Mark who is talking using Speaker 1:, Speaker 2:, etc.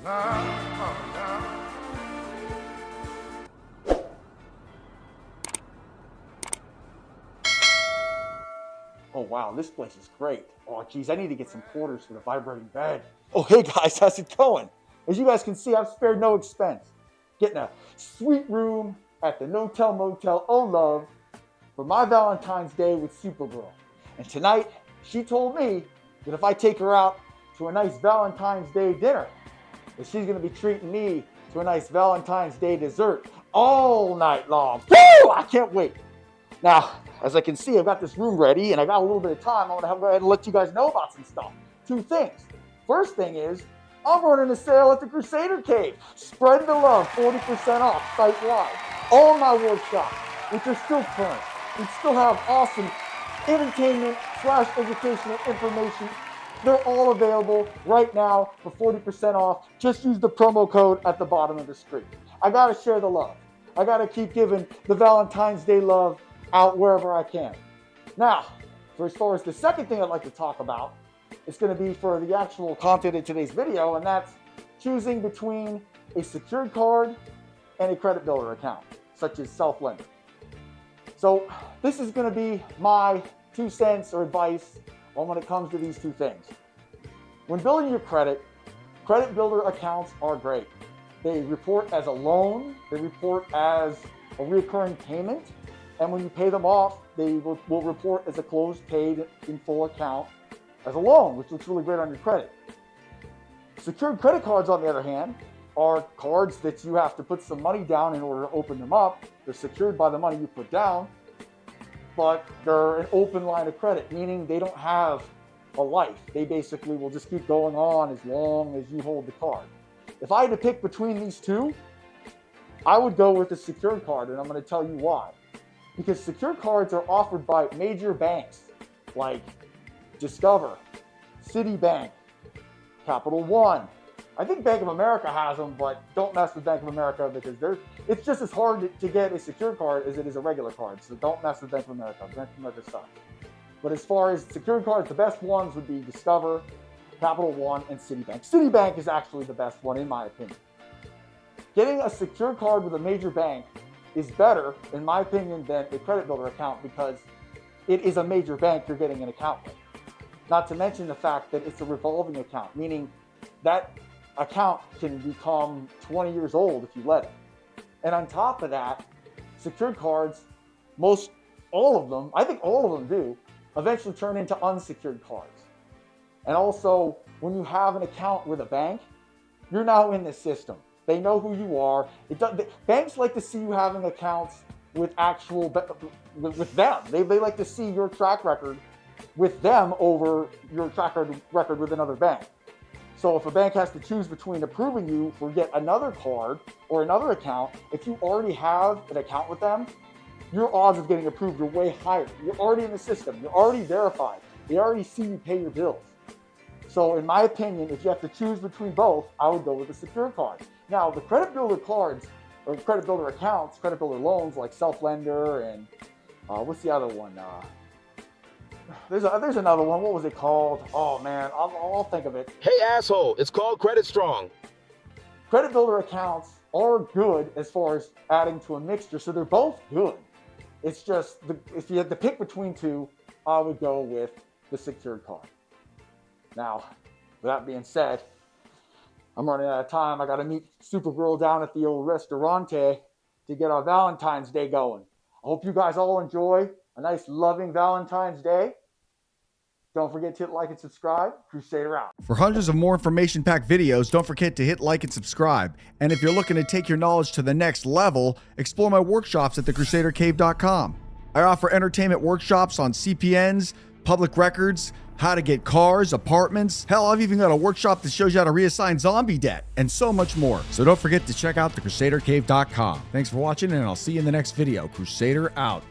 Speaker 1: Oh wow, this place is great. Oh geez, I need to get some quarters for the vibrating bed. Oh hey guys, how's it going? As you guys can see, I've spared no expense. Getting a sweet room at the No-Tell Motel Oh Love for my Valentine's Day with Supergirl. And tonight, she told me that if I take her out to a nice Valentine's Day dinner, that she's gonna be treating me to a nice Valentine's Day dessert all night long. Woo! I can't wait. Now, as I can see, I've got this room ready and I got a little bit of time. I want to go ahead and let you guys know about some stuff. Two things. First thing is, I'm running a sale at the Crusader Cave. Spread the love, 40% off site-wide. All my workshops, which are still current. We still have awesome entertainment / educational information. They're all available right now for 40% off. Just use the promo code at the bottom of the screen. I gotta share the love. I gotta keep giving the Valentine's Day love out wherever I can. Now, for as far as the second thing I'd like to talk about, it's going to be for the actual content in today's video, and that's choosing between a secured card and a credit builder account, such as self-lender. So this is going to be my 2 cents or advice on when it comes to these two things. When building your credit builder accounts are great. They report as a loan, they report as a recurring payment, and when you pay them off, they will report as a closed paid in full account as a loan, which looks really great on your credit. Secured credit cards, on the other hand, are cards that you have to put some money down in order to open them up. They're secured by the money you put down, but they're an open line of credit, meaning they don't have a life. They basically will just keep going on as long as you hold the card. If I had to pick between these two, I would go with the secured card, and I'm going to tell you why. Because secured cards are offered by major banks like Discover, Citibank, Capital One. I think Bank of America has them, but don't mess with Bank of America because it's just as hard to get a secured card as it is a regular card. So don't mess with Bank of America. Bank of America sucks. But as far as secured cards, the best ones would be Discover, Capital One, and Citibank. Citibank is actually the best one in my opinion. Getting a secured card with a major bank is better, in my opinion, than a credit builder account because it is a major bank you're getting an account with. Not to mention the fact that it's a revolving account, meaning that account can become 20 years old if you let it. And on top of that, secured cards, all of them, I think all of them do, eventually turn into unsecured cards. And also, when you have an account with a bank, you're now in the system. They know who you are. Banks like to see you having accounts with with them. They like to see your track record with them over your track record with another bank. So if a bank has to choose between approving you for yet another card or another account, if you already have an account with them, your odds of getting approved are way higher. You're already in the system. You're already verified. They already see you pay your bills. So in my opinion, if you have to choose between both, I would go with the secured card. Now, the credit builder cards, or credit builder accounts, credit builder loans like self-lender and what's the other one? There's another one. What was it called? Oh man, I'll think of it.
Speaker 2: Hey asshole, it's called Credit Strong.
Speaker 1: Credit builder accounts are good as far as adding to a mixture, so they're both good. It's just, if you had to pick between two, I would go with the secured card. Now, with that being said, I'm running out of time. I got to meet Supergirl down at the old restaurante to get our Valentine's Day going. I hope you guys all enjoy a nice, loving Valentine's Day. Don't forget to hit like and subscribe. Crusader out.
Speaker 3: For hundreds of more information-packed videos, don't forget to hit like and subscribe. And if you're looking to take your knowledge to the next level, explore my workshops at thecrusadercave.com. I offer entertainment workshops on CPNs, public records, how to get cars, apartments. Hell, I've even got a workshop that shows you how to reassign zombie debt, and so much more. So don't forget to check out thecrusadercave.com. Thanks for watching, and I'll see you in the next video. Crusader out.